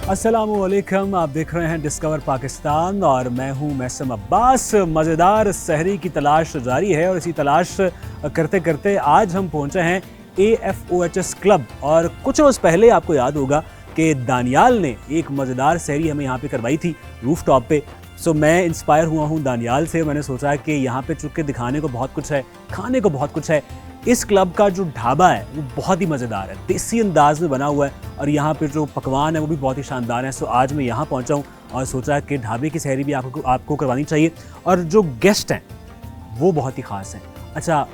अस्सलामुअलैकुम, आप देख रहे हैं डिस्कवर पाकिस्तान और मैं हूं मैसम अब्बास। मज़ेदार सहरी की तलाश जारी है और इसी तलाश करते करते आज हम पहुंचे हैं AFOHS क्लब। और कुछ रोज़ पहले आपको याद होगा कि दानियाल ने एक मज़ेदार सहरी हमें यहाँ पे करवाई थी रूफ टॉप पे। सो मैं इंस्पायर हुआ हूँ दानियाल से। मैंने सोचा कि यहाँ पे चुप के दिखाने को बहुत कुछ है, खाने को बहुत कुछ है। इस क्लब का जो ढाबा है वो बहुत ही मज़ेदार है, देसी अंदाज में बना हुआ है और यहाँ पे जो पकवान है वो भी बहुत ही शानदार है। सो आज मैं यहाँ पहुँचा हूँ और सोचा कि ढाबे की सहरी भी आपको करवानी चाहिए। और जो गेस्ट हैं वो बहुत ही ख़ास हैं। अच्छा,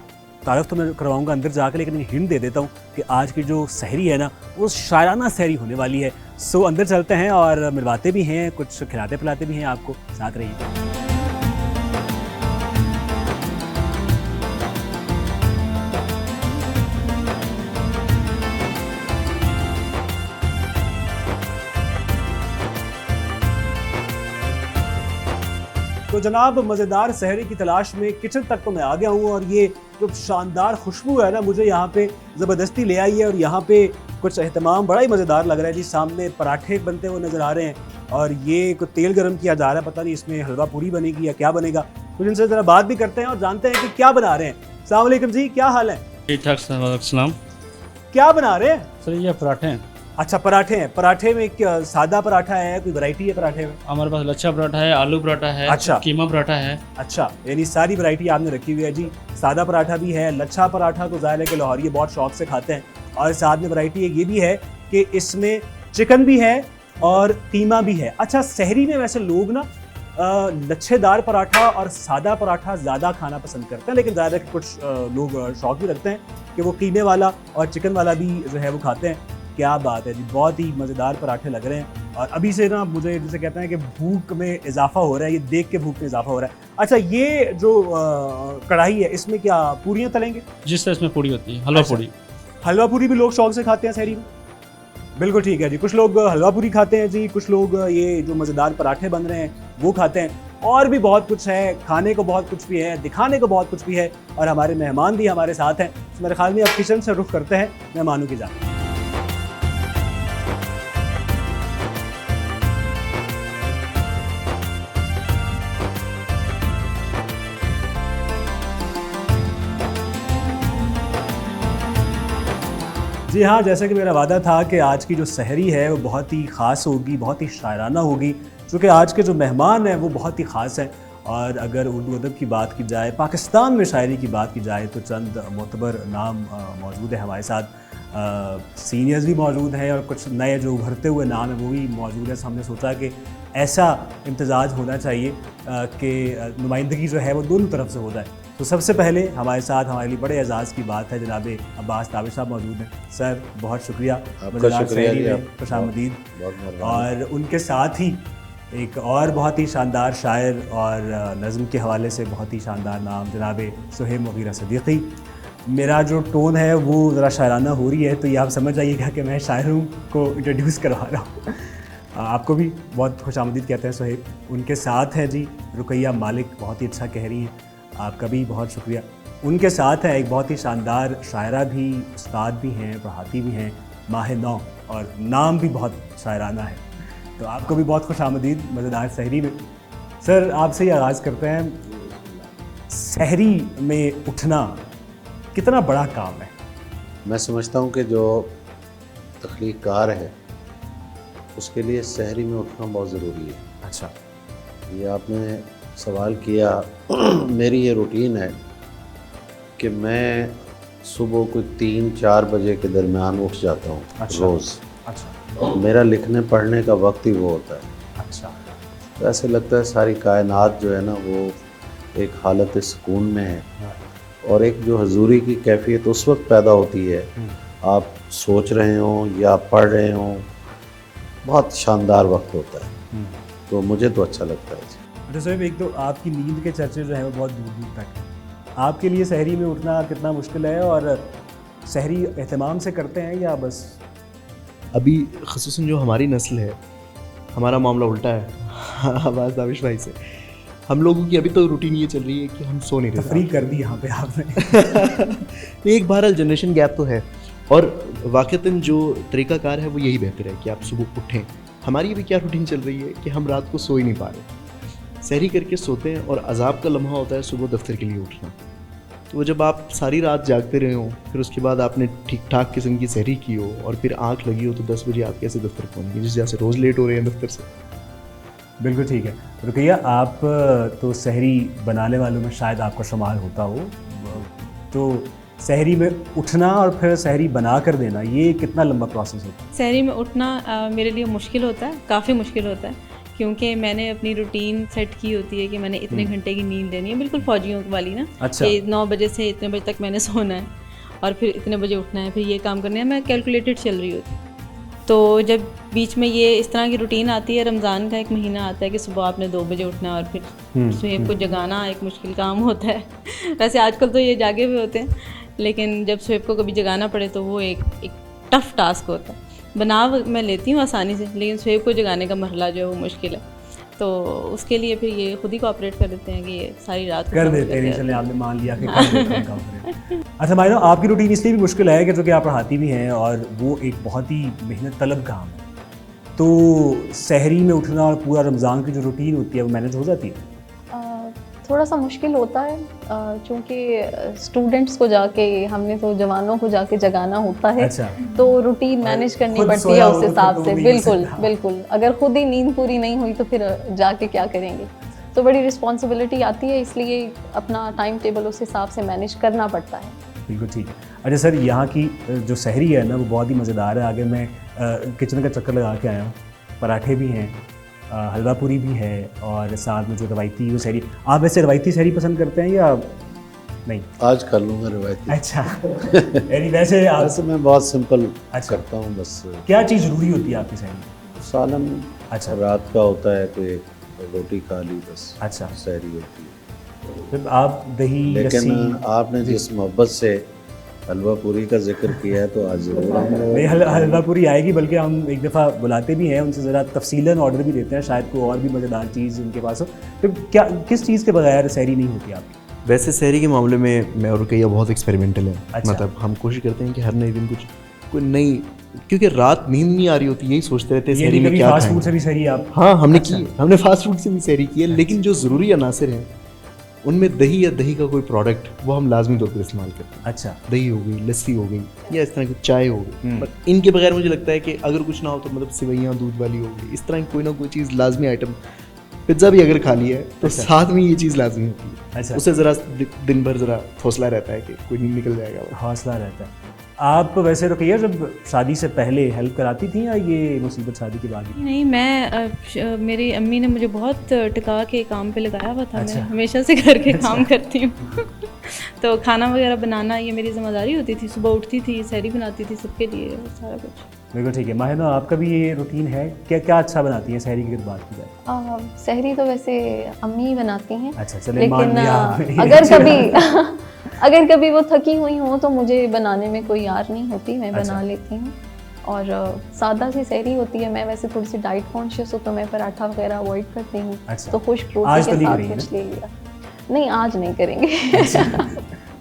तारुफ तो मैं करवाऊँगा अंदर जाकर, लेकिन हिंट दे देता हूँ कि आज की जो सहरी है ना वो शायराना सहरी होने वाली है। सो अंदर चलते हैं और मिलवाते भी हैं, कुछ खिलाते पिलाते भी हैं आपको। साथ रहिए। तो जनाब, मज़ेदार सहरी की तलाश में किचन तक तो मैं आ गया हूँ और ये जो शानदार खुशबू है ना मुझे यहाँ पे ज़बरदस्ती ले आई है। और यहाँ पे कुछ एहतमाम बड़ा ही मज़ेदार लग रहा है जी। सामने पराठे बनते हुए नज़र आ रहे हैं और ये कुछ तेल गर्म किया जा रहा है, पता नहीं इसमें हलवा पूरी बनेगी या क्या बनेगा। कुछ इनसे ज़रा बात भी करते हैं और जानते हैं कि क्या बना रहे हैं। अस्सलाम वालेकुम जी, क्या हाल है? ठीक ठाक सलाम। क्या बना रहे हैं? सर ये पराठे हैं। अच्छा, पराठे हैं। पराठे में क्या सादा पराठा है, कोई वैरायटी है पराठे में? हमारे पास लच्छा पराठा है, आलू पराठा है, अच्छा, कीमा पराठा है। अच्छा, यानी सारी वैरायटी आपने रखी हुई है जी। सादा पराठा भी है, लच्छा पराठा तो ज़ाहिर है कि लाहौरी बहुत शौक से खाते हैं। और साथ में वैरायटी ये भी है कि इसमें चिकन भी है और कीमा भी है। अच्छा, सहरी में वैसे लोग ना लच्छेदार पराठा और सादा पराठा ज़्यादा खाना पसंद करते हैं, लेकिन ज़्यादा कुछ लोग शौक भी रखते हैं कि वो कीमे वाला और चिकन वाला भी जो है वो खाते हैं। क्या बात है जी, बहुत ही मज़ेदार पराठे लग रहे हैं। और अभी से ना मुझे जैसे कहते हैं कि भूख में इजाफा हो रहा है, ये देख के भूख में इजाफा हो रहा है। अच्छा, ये जो कढ़ाई है इसमें क्या पूरियाँ तलेंगे? जिस तरह इसमें पूरी होती है, हलवा अच्छा, पूरी। हलवा पूरी भी लोग शौक से खाते हैं सहरी में? बिल्कुल ठीक है जी। कुछ लोग हलवा पूरी खाते हैं जी, कुछ लोग ये जो मज़ेदार पराठे बन रहे हैं वो खाते हैं। और भी बहुत कुछ है, खाने को बहुत कुछ भी है, दिखाने को बहुत कुछ भी है। और हमारे मेहमान भी हमारे साथ हैं। तो मेरे ख्याल में अब किचन से रुख करते हैं मेहमानों की जान। जी हाँ, जैसा कि मेरा वादा था कि आज की जो सहरी है वो बहुत ही ख़ास होगी, बहुत ही शायराना होगी, क्योंकि आज के जो मेहमान हैं वो बहुत ही ख़ास हैं। और अगर उर्दू अदब की बात की जाए, पाकिस्तान में शायरी की बात की जाए तो चंद मोतबर नाम मौजूद है हमारे साथ। सीनियर्स भी मौजूद हैं और कुछ नए जो उभरते हुए नाम हैं वो भी मौजूद है। तो हमने सोचा कि ऐसा इम्तिजाज होना चाहिए कि नुमाइंदगी जो है वो दोनों तरफ से हो जाए। तो सबसे पहले हमारे साथ हमारे लिए बड़े एजाज़ की बात है, जनाब अब्बास ताबिश साहब मौजूद हैं। सर बहुत शुक्रिया, खुशामदीद। और उनके साथ ही एक और बहुत ही शानदार शायर और नज़्म के हवाले से बहुत ही शानदार नाम, जनाब सुहेब मुगीरा सदीक़ी। मेरा जो टोन है वो ज़रा शायराना हो रही है, तो ये आप समझ जाइएगा कि मैं शायरों को इंट्रोड्यूस करवा रहा हूँ। आपको भी बहुत खुशामदीद कहते हैं सुहेब। उनके साथ है जी रुकैया मालिक, बहुत ही अच्छा कह रही हैं, आपका भी बहुत शुक्रिया। उनके साथ है एक बहुत ही शानदार शायरा भी, उस्ताद भी हैं, पढ़ाती भी हैं, माह नौ, और नाम भी बहुत शायराना है। तो आपको भी बहुत खुशामदीद मज़ेदार सहरी में। सर आपसे ही आगाज़ करते हैं, सहरी में उठना कितना बड़ा काम है? मैं समझता हूँ कि जो तख्लीक़कार है उसके लिए सहरी में उठना बहुत ज़रूरी है। अच्छा, ये आपने सवाल किया। मेरी ये रूटीन है कि मैं सुबह कोई 3-4 बजे के दरमियान उठ जाता हूँ। अच्छा, रोज़। अच्छा, मेरा लिखने पढ़ने का वक्त ही वो होता है। अच्छा, तो ऐसे लगता है सारी कायनात जो है ना वो एक हालत सुकून में है। हाँ। और एक जो हजूरी की कैफियत उस वक्त पैदा होती है, आप सोच रहे हों या पढ़ रहे हों, बहुत शानदार वक्त होता है। तो मुझे तो अच्छा लगता है। अच्छा साहब, एक तो आपकी नींद के चर्चे जो है वो बहुत दूर दूर तक है। आपके लिए सहरी में उठना कितना मुश्किल है और सहरी एहतमाम से करते हैं या बस? अभी ख़ुसूसन जो हमारी नस्ल है, हमारा मामला उल्टा है अब्बास ताबिश भाई से। हम लोगों की अभी तो रूटीन ये चल रही है कि हम सो नहीं रहे। तफरीक कर दी यहाँ पे आपने। एक बहरहाल जनरेशन गैप तो है, और वाक़तन जो तरीक़ाकार है वो यही बेहतर है कि आप सुबह उठें, हमारी अभी क्या रूटीन चल रही है कि हम रात को सो ही नहीं पा रहे, सहरी करके सोते हैं और अजाब का लम्हा होता है सुबह दफ्तर के लिए उठना। तो वो जब आप सारी रात जागते रहे हो, फिर उसके बाद आपने ठीक ठाक किस्म की सहरी की हो और फिर आँख लगी हो, तो 10 बजे आप कैसे दफ्तर पहुँच गए, जिस वजह से रोज़ लेट हो रहे हैं दफ्तर से। बिल्कुल ठीक है। रुकैया, आप तो सहरी बनाने वालों में शायद आपका शुमार होता हो, तो सहरी में उठना और फिर सहरी बना कर देना, ये कितना लंबा प्रोसेस होता है? सहरी में उठना मेरे लिए मुश्किल होता है, काफ़ी मुश्किल होता है, क्योंकि मैंने अपनी रूटीन सेट की होती है कि मैंने इतने घंटे की नींद लेनी है, बिल्कुल फौजियों वाली ना। अच्छा। कि 9 बजे से इतने बजे तक मैंने सोना है और फिर इतने बजे उठना है, फिर ये काम करना है, मैं कैलकुलेटेड चल रही होती। तो जब बीच में ये इस तरह की रूटीन आती है, रमज़ान का एक महीना आता है कि सुबह आपने 2 बजे उठना है और फिर सुहेब को जगाना एक मुश्किल काम होता है। वैसे आजकल तो ये जागे हुए होते हैं, लेकिन जब सुहेब को कभी जगाना पड़े तो वो एक टफ़ टास्क होता है। बना मैं लेती हूँ आसानी से, लेकिन सुहेब को जगाने का मरहला जो है वो मुश्किल है। तो उसके लिए फिर ये खुद ही कोऑपरेट कर देते हैं कि ये सारी रात कर देते हैं, चले आपने मान लिया कि कर देते हैं कॉपरेट। अच्छा मायनो, आपकी रूटीन इसलिए भी मुश्किल है कि जो कि आप पढ़ाती भी हैं और वो एक बहुत ही मेहनत तलब काम है, तो सहरी में उठना और पूरा रमज़ान की जो रूटीन होती है वो मैनेज हो जाती है? थोड़ा सा मुश्किल होता है, क्योंकि स्टूडेंट्स को जाके, हमने तो जवानों को जाके जगाना होता है। अच्छा। तो रूटीन मैनेज करनी खुद पड़ती सोया है हो उस तो हिसाब फिर से। तो नहीं बिल्कुल सकता। बिल्कुल, अगर खुद ही नींद पूरी नहीं हुई तो फिर जाके क्या करेंगे। तो बड़ी रिस्पॉन्सिबिलिटी आती है, इसलिए अपना टाइम टेबल उस हिसाब से मैनेज करना पड़ता है। बिल्कुल ठीक है। अच्छा सर, यहाँ की जो सहरी है ना वो बहुत ही मज़ेदार है। आगे मैं किचन का चक्कर लगा के आया हूँ, पराठे भी हैं, हलवा पूरी भी है और साथ में जो रवायती वो सहरी। आप वैसे रवायती सहरी पसंद करते हैं या नहीं? आज कर लूँगा रिवायती। अच्छा। यानी वैसे आप वैसे मैं बहुत सिंपल अच्छा। करता हूँ, बस क्या चीज़ ज़रूरी होती है आपकी सहरी में? सालन। अच्छा। रात का होता है तो एक रोटी खा ली, बस अच्छा। सहरी होती है। फिर आप दही लेकिन लस्सी आपने जिस मोहब्बत से हलवा पूरी का जिक्र किया है तो आज ज़रूर हम नहीं, हलवा पूरी आएगी, बल्कि हम एक दफ़ा बुलाते भी हैं, उनसे ज़रा तफसीलन ऑर्डर भी देते हैं, शायद कोई और भी मज़ेदार चीज़ उनके पास हो। तो क्या किस चीज़ के बगैर सहरी नहीं होती आपकी? वैसे सहरी के मामले में मैं और रुकैया बहुत एक्सपेरिमेंटल है। अच्छा। मतलब हम कोशिश करते हैं कि हर नए दिन कुछ कोई नई, क्योंकि रात नींद नहीं आ रही होती, यही सोचते रहते हैं ये सहरी नहीं में कभी क्या फास्ट खाएं। फूड से भी सहरी आप? हाँ, हमने अच्छा। की, हमने फास्ट फूड से भी सहरी की है, लेकिन जो ज़रूरी अनासर हैं उनमें दही या दही का कोई प्रोडक्ट वो हम लाजमी तौर पर इस्तेमाल करते हैं। अच्छा। दही हो गई, लस्सी हो गई, या इस तरह की चाय हो गई। बट इनके बगैर मुझे लगता है कि अगर कुछ ना हो तो मतलब सेवइयाँ दूध वाली हो गई, इस तरह की कोई ना कोई चीज़ लाजमी आइटम। पिज़्ज़ा भी अगर खा लिया है तो अच्छा। साथ में ये चीज़ लाजमी होती है। अच्छा। उससे ज़रा दिन भर ज़रा हौसला रहता है कि कोई नहीं निकल जाएगा। हौसला रहता है। आप वैसे रुकैया जब शादी से पहले हेल्प कराती थी या ये मुसीबत शादी के बाद ही? नहीं, मैं मेरी अम्मी ने मुझे बहुत टिका के काम पे लगाया हुआ था। अच्छा। मैं हमेशा से घर के काम करती हूँ। तो खाना वगैरह बनाना ये मेरी जिम्मेदारी होती थी। सुबह उठती थी, सहरी बनाती थी सबके लिए, सारा कुछ। बिल्कुल ठीक है। माहिनो, आपका भी ये रूटीन है? क्या क्या अच्छा बनाती हैं सहरी की बात की जाए? सहरी तो वैसे अम्मी ही बनाती हैं। अच्छा, चले मान लेकिन लिया। अगर कभी वो थकी हुई हो तो मुझे बनाने में कोई यार नहीं होती, मैं अच्छा। बना लेती हूँ। और सादा सी सहरी होती है। मैं वैसे थोड़ी सी डाइट कॉन्शियस हूँ, तो मैं पराठा वगैरह अवॉइड करती हूँ। अच्छा। तो खुश्क रोटी आज तो के नहीं साथ करेंगे कुछ ले लिया। नहीं, आज नहीं करेंगे।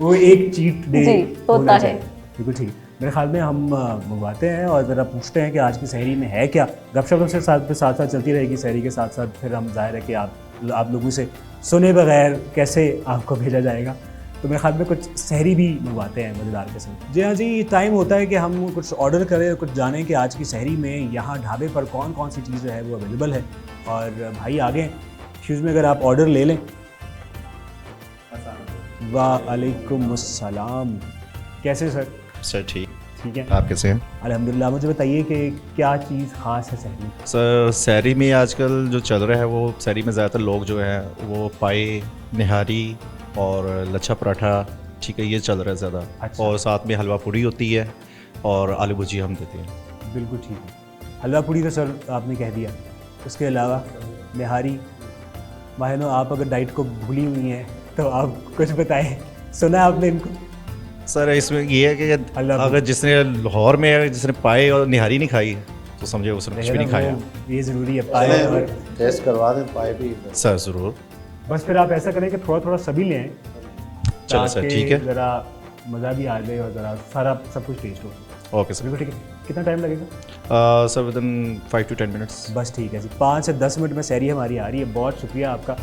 वो एक चीट डे जी, होता है। बिल्कुल ठीक है। मेरे ख्याल में हम मंगवाते हैं और ज़रा पूछते हैं कि आज की सहरी में है क्या। गपशप से साथ साथ चलती रहेगी सहरी के साथ साथ। फिर हम जाहिर है कि आप लोगों से सुने बगैर कैसे आपको भेजा जाएगा, तो मेरे ख्याल में कुछ सहरी भी मंगवाते हैं मज़ेदार किस्म। जी हाँ जी, टाइम होता है कि हम कुछ ऑर्डर करें और कुछ जानें कि आज की सहरी में यहाँ ढाबे पर कौन कौन सी चीज़ है वो अवेलेबल है। और भाई आगे शूज़ में अगर आप ऑर्डर ले लें। वालेकुम अस्सलाम, कैसे सर? सर ठीक है, आप कैसे हैं? अल्हम्दुलिल्लाह। मुझे बताइए कि क्या चीज़ ख़ास है सहरी? सर सहरी में आजकल जो चल रहा है वो सहरी में ज़्यादातर लोग जो हैं वो पाए, निहारी और लच्छा पराठा, ठीक है, ये चल रहा है ज़्यादा। अच्छा। और साथ में हलवा पूड़ी होती है और आलू भुजिया हम देते हैं। बिल्कुल ठीक है। हलवा पूड़ी तो सर आपने कह दिया, उसके अलावा निहारी। माहिनो, आप अगर डाइट को भूली हुई हैं तो आप कुछ बताएं, सुना है आपने इनको? सर इसमें ये है कि हलवा अगर जिसने लाहौर में जिसने पाए और निहारी नहीं खाई तो समझे उसने कुछ भी नहीं खाया। ये ज़रूरी है, पाए और टेस्ट करवा दें पाए भी। सर ज़रूर। बस फिर आप ऐसा करें कि थोड़ा थोड़ा सभी लें, चलो सर, ठीक है। ज़रा मज़ा भी आ जाए और ज़रा सारा सब कुछ टेस्ट हो। Okay sir. बिल्कुल ठीक है। कितना टाइम लगेगा? Sir with in 5 to 10 minutes. बस ठीक है जी, 5 से 10 मिनट में सहरी हमारी आ रही है। बहुत शुक्रिया आपका।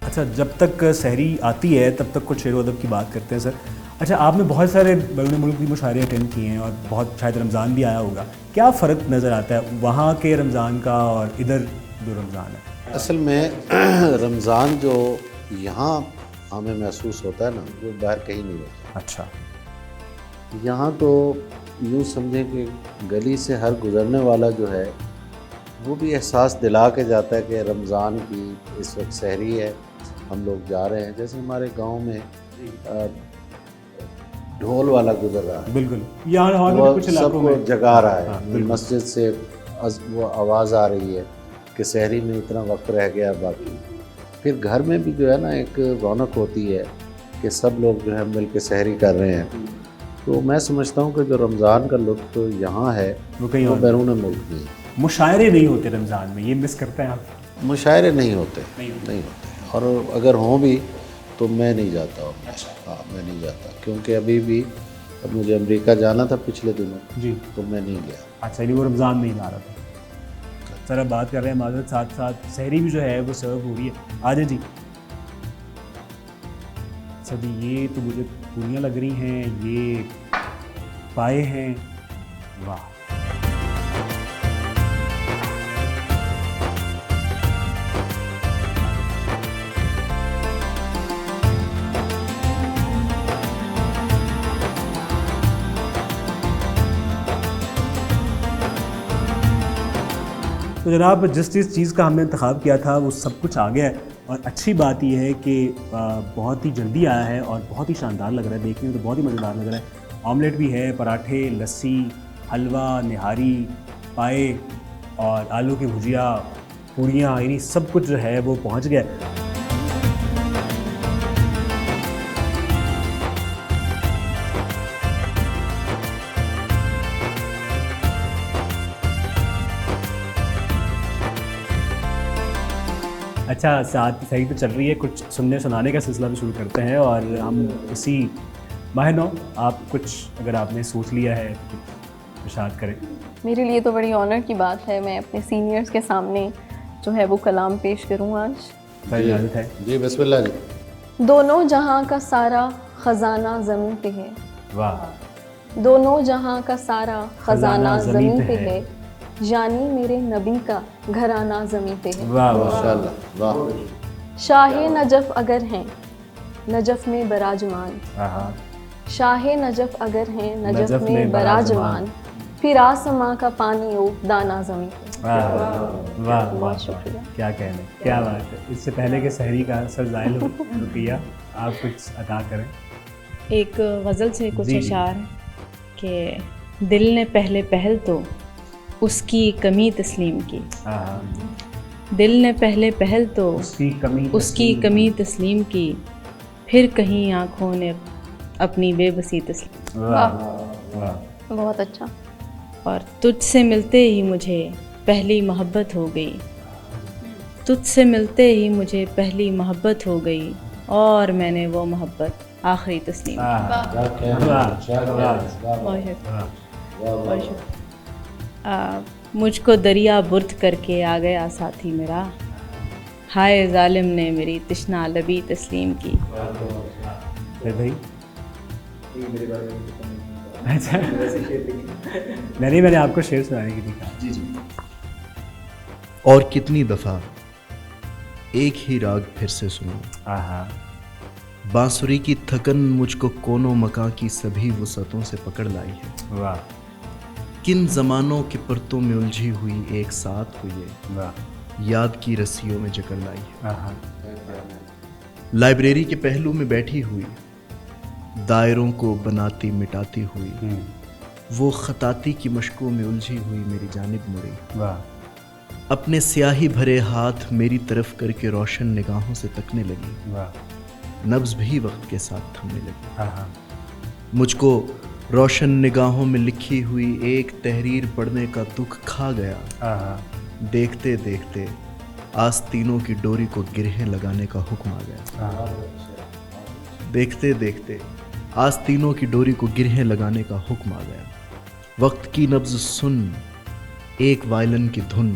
अच्छा, जब तक सहरी आती है तब तक कुछ शेर व अदब की बात करते हैं सर। अच्छा, आपने बहुत सारे बैरून मुल्क भी मुशायरे अटेंड किए हैं और बहुत शायद रमज़ान भी आया होगा, क्या फ़र्क नज़र आता है वहाँ के रमज़ान का और इधर जो रमज़ान है? असल में रमज़ान जो यहाँ हमें महसूस होता है ना, वो बाहर कहीं नहीं होता। अच्छा, यहाँ तो यूँ समझें कि गली से हर गुज़रने वाला जो है वो भी एहसास दिला के जाता है कि रमज़ान की इस वक्त सहरी है, हम लोग जा रहे हैं। जैसे हमारे गांव में ढोल वाला गुजर रहा है, बिल्कुल, यहाँ वो कुछ इलाकों सबको में जगा रहा है। हाँ, बिल्कुल। मस्जिद से वो आवाज़ आ रही है कि सहरी में इतना वक्त रह गया बाकी। फिर घर में भी जो है ना एक रौनक होती है कि सब लोग जो है मिल के सहरी कर रहे हैं। तो मैं समझता हूँ कि जो रमज़ान का लुत्फ़ यहाँ है वो कहीं वो और बैरून मुल्क नहीं। मुशायरे नहीं होते रमज़ान में, ये मिस करते हैं आप? मुशायरे नहीं होते, नहीं होते। और अगर हों भी तो मैं नहीं जाता हूँ। हाँ, मैं नहीं जाता क्योंकि अभी भी अब मुझे अमेरिका जाना था पिछले दिनों जी, तो मैं नहीं गया। अच्छा, ये वो रमज़ान में ही जा रहा था। सर अब बात कर रहे हैं माजरत, साथ साथ सहरी भी जो है वो सर्व हो रही है। आ जाए जी। सर ये तो मुझे पूरियाँ लग रही हैं, ये पाए हैं, वाह। तो जनाब, जिस चीज़ का हमने इंतखाब किया था वो सब कुछ आ गया है। और अच्छी बात यह है कि बहुत ही जल्दी आया है और बहुत ही शानदार लग रहा है, देखने में तो बहुत ही मज़ेदार लग रहा है। ऑमलेट भी है, पराठे, लस्सी, हलवा, निहारी, पाए और आलू की भुजिया, पूरियाँ, यानी सब कुछ जो है वो पहुँच गया है। अच्छा, साथ सही तो चल रही है, कुछ सुनने सुनाने का सिलसिला भी शुरू करते हैं। और हम इसी माहिनो, आप कुछ अगर आपने सोच लिया है तो कुछ इरशाद करें। मेरे लिए तो बड़ी ऑनर की बात है, मैं अपने सीनियर्स के सामने जो है वो कलाम पेश करूँ आज। सर इजाज़त है जी, बिस्मिल्लाह जी। दोनों जहाँ का सारा ख़जाना ज़मीन पे है, वाह। दोनों जहाँ का सारा ख़जाना ज़मीन ज़मीन पे पे है। है, यानी मेरे नबी का घराना ज़मीन पे है। वाह वाह माशाल्लाह, वाह। शाहे नजफ़ अगर हैं नजफ़ में बराजमान, हाँ, शाहे नजफ़ अगर हैं नजफ़ नजफ़ में में बराजमान, फिर आसमां का पानी ओ दाना ज़मीन पे। वाह वाह वाह, बहुत शुक्रिया। क्या कहने, क्या बात है। इससे पहले कि सहरी का असर ज़ाहिर हो, रुकिया आप कुछ अदा करें। एक गज़ल से कुछ जी। अशार है कि दिल ने पहले पहल तो उसकी कमी तस्लीम की, हाँ, दिल ने पहले पहल तो उसकी कमी तस्लीम की, फिर कहीं आँखों ने अपनी बेबसी तस्लीम। वाह वाह, बहुत अच्छा। और तुझसे मिलते ही मुझे पहली मोहब्बत हो गई, तुझसे मिलते ही मुझे पहली मोहब्बत हो गई, और मैंने वो मोहब्बत आखिरी तस्लीम की। वाह बहुत शुक्रिया, बहुत शुक्रिया। मुझको दरिया बुर्द करके आ गया साथी मेरा, हाय जालिम ने मेरी तिश्ना लबी तस्लीम की। फिर भाई अच्छा, नहीं, मैंने आपको शेर सुनाने की थी। जी जी। और कितनी दफ़ा एक ही राग फिर से सुनो, हाँ, बांसुरी की थकन मुझको कोनों मकां की सभी वसअतों से पकड़ लाई है। वाह किन ज़मानों के परतों में उलझी हुई एक साथ हुई है, वाह, याद की रस्सियों में जकड़ लाई है। हाँ, लाइब्रेरी के पहलू में बैठी हुई, दायरों को बनाती मिटाती हुई, वो खताती की मशकों में उलझी हुई मेरी जानिब मुड़ी, वाह, अपने स्याही भरे हाथ मेरी तरफ करके रोशन निगाहों से तकने लगी, वाह, नब्ज़ भी वक्त के साथ थमने लगी। हाँ, मुझको रोशन निगाहों में लिखी हुई एक तहरीर पढ़ने का दुख खा गया। देखते देखते आस्तीनों की डोरी को गिरहें लगाने का हुक्म आ गया। देखते देखते आस्तीनों की डोरी को गिरहें लगाने का हुक्म आ गया। वक्त की नब्ज सुन, एक वायलिन की धुन,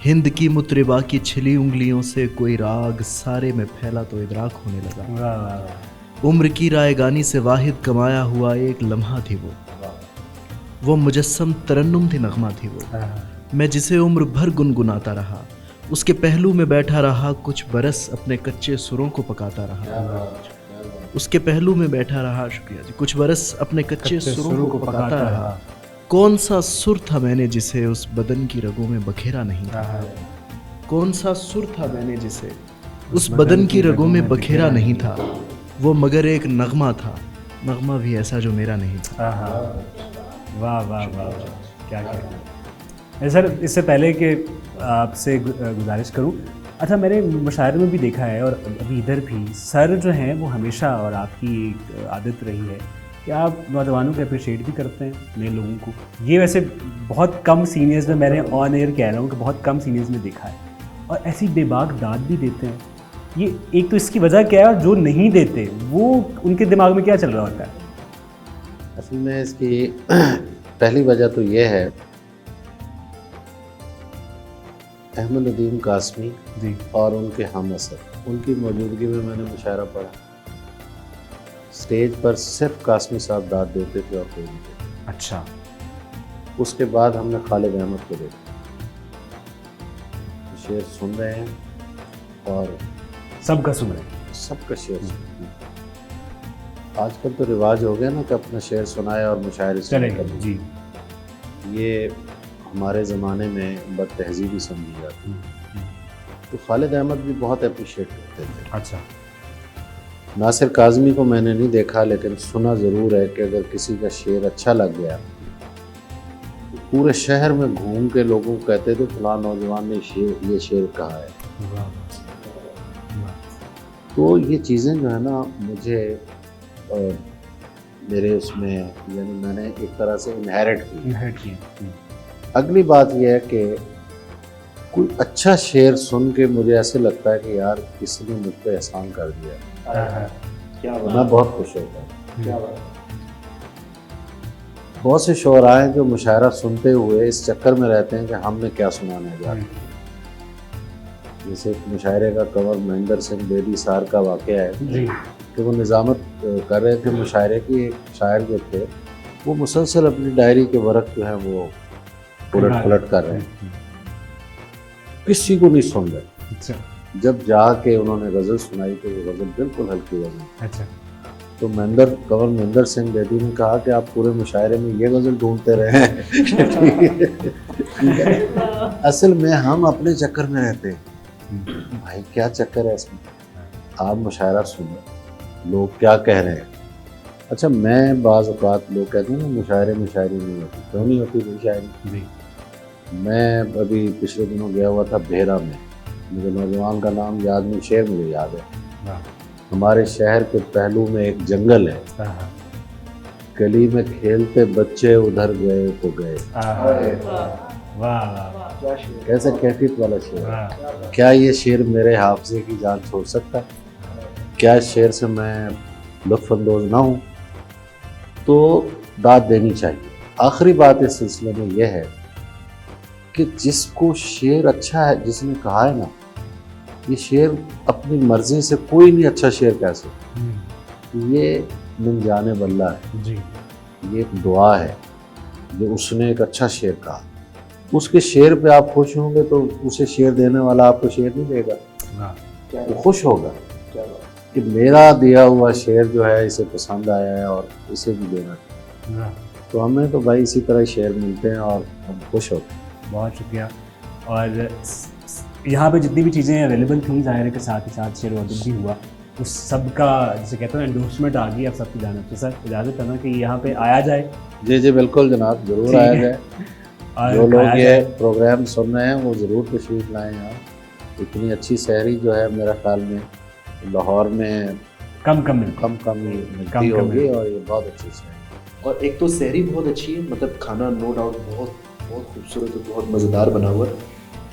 हिंद की मुतरिबा की छिली उंगलियों से कोई राग सारे में फैला तो इदराक होने लगा। उम्र की रायगानी से वाहिद कमाया हुआ एक लम्हा थी वो मुजस्सम तरन्नुम थी, नगमा थी वो। मैं जिसे उम्र भर गुनगुनाता रहा, उसके पहलू में बैठा रहा, कुछ बरस अपने कच्चे सुरों को पकाता रहा। उसके पहलू में बैठा रहा, शुक्रिया जी, कुछ बरस अपने कच्चे सुरों को पकाता रहा। कौन सा सुर था मैंने जिसे उस बदन की रगों में बखेरा नहीं था। कौन सा सुर था मैंने जिसे उस बदन की रगों में बखेरा नहीं था। वो मगर एक नगमा था, नगमा भी ऐसा जो मेरा नहीं था। वाह वाह वाह, क्या कहना। सर, इससे पहले कि आपसे गुजारिश करूं, अच्छा, मैंने मुशायरे में भी देखा है और अभी इधर भी सर जो हैं वो हमेशा, और आपकी एक आदत रही है कि आप नौजवानों को अप्रिशिएट भी करते हैं, नए लोगों को। ये वैसे बहुत कम सीनियर्स में, मैंने ऑन एयर कह रहा हूँ कि बहुत कम सीनियर्स में देखा है, और ऐसी बेबाक दाद भी देते हैं। ये एक तो इसकी वजह क्या है, और जो नहीं देते वो उनके दिमाग में क्या चल रहा होता है? असल में इसकी पहली वजह तो ये है, अहमद नदीम कासमी जी और उनके हम असर, उनकी मौजूदगी में मैंने मुशायरा पढ़ा। स्टेज पर सिर्फ कासमी साहब दाद देते थे और कोई नहीं देते। अच्छा। उसके बाद हमने खालिद अहमद को देखा, शेर सुन रहे हैं और सबका सुन रहे हैं, सबका शेर सुन रहे हैं। आजकल तो रिवाज हो गया ना कि अपना शेर सुनाए और मुशायरे चलेगा जी। ये हमारे ज़माने में बदतहजीबी समझी जाती। तो खालिद अहमद भी बहुत अप्रिशिएट करते थे। अच्छा। नासिर काज़मी को मैंने नहीं देखा, लेकिन सुना ज़रूर है कि अगर किसी का शेर अच्छा लग गया तो पूरे शहर में घूम के लोगों को कहते थे फलां नौजवान ने ये शेर कहा है। तो ये चीज़ें जो है ना, मुझे मेरे उसमें, यानी मैंने एक तरह से इनहेरिट की। अगली बात यह है कि कोई अच्छा शेर सुन के मुझे ऐसे लगता है कि यार किसी ने मुझ पर एहसान कर दिया, क्या मैं बहुत खुश होता हूँ। क्या बात। बहुत से शोरा हैं जो मुशायरा सुनते हुए इस चक्कर में रहते हैं कि हमने क्या सुनाना है। जैसे एक मुशायरे का कवर महेंद्र सिंह बेदी सार का वाक़या है कि वो निज़ामत कर रहे थे मुशायरे की। एक शायर जो थे वो मुसलसल अपनी डायरी के वर्क जो है वो उलट पलट कर रहे हैं, किसी को नहीं सुन रहे। अच्छा। जब जाके उन्होंने गज़ल सुनाई तो वो गज़ल बिल्कुल हल्की गज़ल। अच्छा। तो महेंद्र सिंह बेदी ने कहा कि आप पूरे मुशायरे में ये गज़ल ढूंढते रहे हैं। असल में हम अपने चक्कर में रहते हैं। भाई क्या चक्कर है इसमें, आप मुशायरा सुनो, लोग क्या कह रहे हैं। अच्छा, मैं बाज़ औक़ात लोग कहते हैं ना मुशायरे में शायरी नहीं होती, क्यों नहीं होती भाई शायरी। मैं अभी पिछले दिनों गया हुआ था भेरा में, मुझे नौजवान का नाम याद नहीं, शेर मुझे याद है। हमारे शहर के पहलू में एक जंगल है, गली में खेलते बच्चे उधर गए तो गए। कैसे कैफियत वाला शेर। क्या ये शेर मेरे हाफजे की जान छोड़ सकता है? क्या इस शेर से मैं लुत्फ़अंदोज़ ना हूँ? तो दाद देनी चाहिए। आखिरी बात इस सिलसिले में यह है कि जिसको शेर अच्छा है, जिसने कहा है ना ये शेर अपनी मर्जी से कोई नहीं अच्छा शेर कह सकता, ये मिन जाने बल्ला है जी। ये एक दुआ है जो उसने एक अच्छा शेर कहा। उसके शेर पे आप खुश होंगे तो उसे शेर देने वाला आपको शेर नहीं देगा, वो खुश होगा कि मेरा दिया हुआ शेर जो है इसे पसंद आया है और इसे भी देना। तो हमें तो भाई इसी तरह शेर मिलते हैं और हम खुश होते हैं। बहुत शुक्रिया। और यहाँ पे जितनी भी चीज़ें अवेलेबल थी, ज़ाहिर है के साथ ही साथ शेर अदब भी हुआ, उस सब का जिसे कहते हैं एंडोर्समेंट आ गई आप सबकी जानब से। सर इजाज़त है ना कि यहाँ पे आया जाए? जी जी बिल्कुल जनाब, ज़रूर आया जाए। जो लोग ये प्रोग्राम सुन रहे हैं वो ज़रूर तशरीफ़ लाएँ यहाँ। इतनी अच्छी सहरी जो है मेरा ख्याल में लाहौर में कम मिलती होगी और ये बहुत अच्छी सहरी। और एक तो सहरी बहुत अच्छी है, मतलब खाना नो डाउट बहुत बहुत खूबसूरत है, बहुत मज़ेदार बना हुआ है,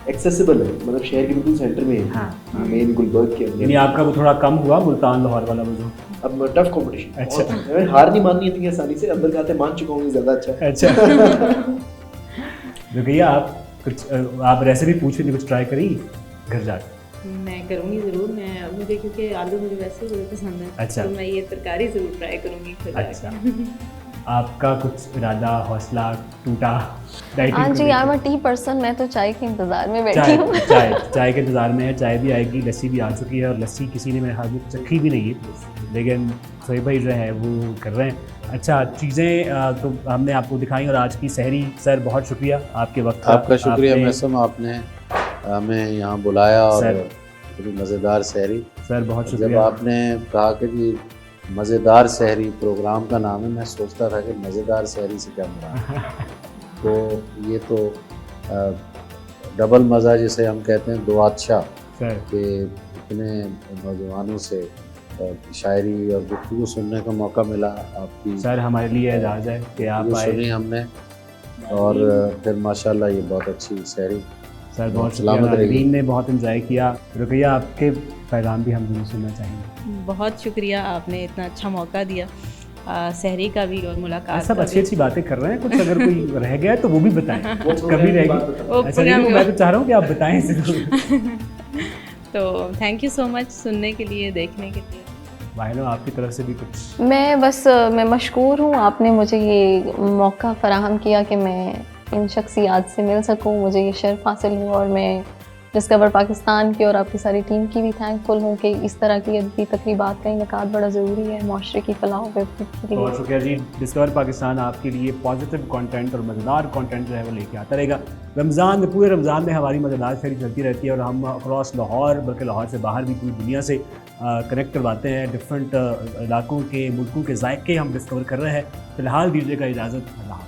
एक्सेसिबल है, मतलब शहर के बिल्कुल सेंटर में है, मेन गुलबर्ग के यानी अंदर। आपका वो थोड़ा कम हुआ मुल्तान लाहौर वाला वो जो। अब टफ कंपटीशन, अच्छा। हार नहीं माननी इतनी आसानी से, अंदर खाते मान चुका हूँ, ज़्यादा अच्छा है। अच्छा। रुकैया, आप कुछ आप रेसिपी पूछ रही थी, कुछ ट्राई करी घर जाकर? मैं करूँगी ज़रूर, मैं मुझे क्योंकि आलू मुझे वैसे ही बहुत पसंद है। अच्छा। तो मैं ये तरकारी ज़रूर ट्राई करूँगी घर जाके। अच्छा। आपका कुछ इरादा, हौसला टूटा डाइटिंग हाँ को जी, लेकर? I am a tea person, मैं तो चाय के इंतज़ार में बैठी हूँ। चाय के इंतज़ार में है, चाय भी आएगी, लस्सी भी आ चुकी है, और लस्सी किसी ने मेरे हाथ में चखी भी नहीं है, लेकिन सोहेब भाई जो है वो कर रहे हैं। अच्छा, चीज़ें तो हमने आपको दिखाई, और आज की सहरी, सर बहुत शुक्रिया आपके वक्त का। आपका शुक्रिया आपने- मैसम, आपने हमें यहाँ बुलाया और सर। बड़ी मज़ेदार सहरी। सर बहुत जब शुक्रिया। आपने कहा कि जी मज़ेदार सहरी प्रोग्राम का नाम है, मैं सोचता था कि मज़ेदार सहरी से क्या मुराद। तो ये तो डबल मज़ा जिसे हम कहते हैं, दो अच्छा, सर कि इतने नौजवानों से शायरी और गुफ्तगू सुनने का मौका मिला। आपकी सर हमारे लिए एजाज़ है कि आप गुफ्तगू आए। सुनी हमने, और फिर माशाल्लाह ये बहुत अच्छी सहरी। सर बहुत सलामत शुक्रिया, रहिए। नाज़रीन ने बहुत इंजॉय किया। रुकैया, आपके पैगाम भी हम जरूर सुनना चाहेंगे। बहुत शुक्रिया, आपने इतना अच्छा मौका दिया, सहरी का भी और मुलाकात सब का अच्छी भी। अच्छी बातें कर रहे हैं, कुछ अगर कोई रह गया है तो वो भी बताएं, कभी रह गई। वो अच्छा, प्रोग्राम नहीं, में- मैं तो चाह रहा हूँ कि आप बताएं ज़रूर। तो थैंक यू सो मच सुनने के लिए, देखने के लिए। वाहिनो, आपकी तरफ से भी कुछ? मैं मशकूर हूँ, आपने मुझे ये मौका फ़राहम किया कि मैं इन शख्सियात से मिल सकूँ, मुझे ये शर्फ हासिल हुआ, और मैं डिस्कवर पाकिस्तान की और आपकी सारी टीम की भी थैंकफुल हूँ कि इस तरह की अदबी तकरीबात का इनकाद बड़ा ज़रूरी है माशरे की फलाह व बहबूद के लिए। बहुत शुक्रिया जी। डिस्कवर पाकिस्तान आपके लिए पॉजिटिव कंटेंट और मज़ेदार कंटेंट जो है वो लेके आता रहेगा। रमज़ान में, पूरे रमज़ान में हमारी मज़ेदार सहरी चलती रहती है, और हम अक्रॉस लाहौर, बल्कि लाहौर से बाहर भी पूरी दुनिया से कनेक्ट करवाते हैं। डिफरेंट इलाकों के, मुल्कों के जायके हम डिस्कवर कर रहे हैं। फ़िलहाल दीजिएगा इजाज़त, अल्लाह।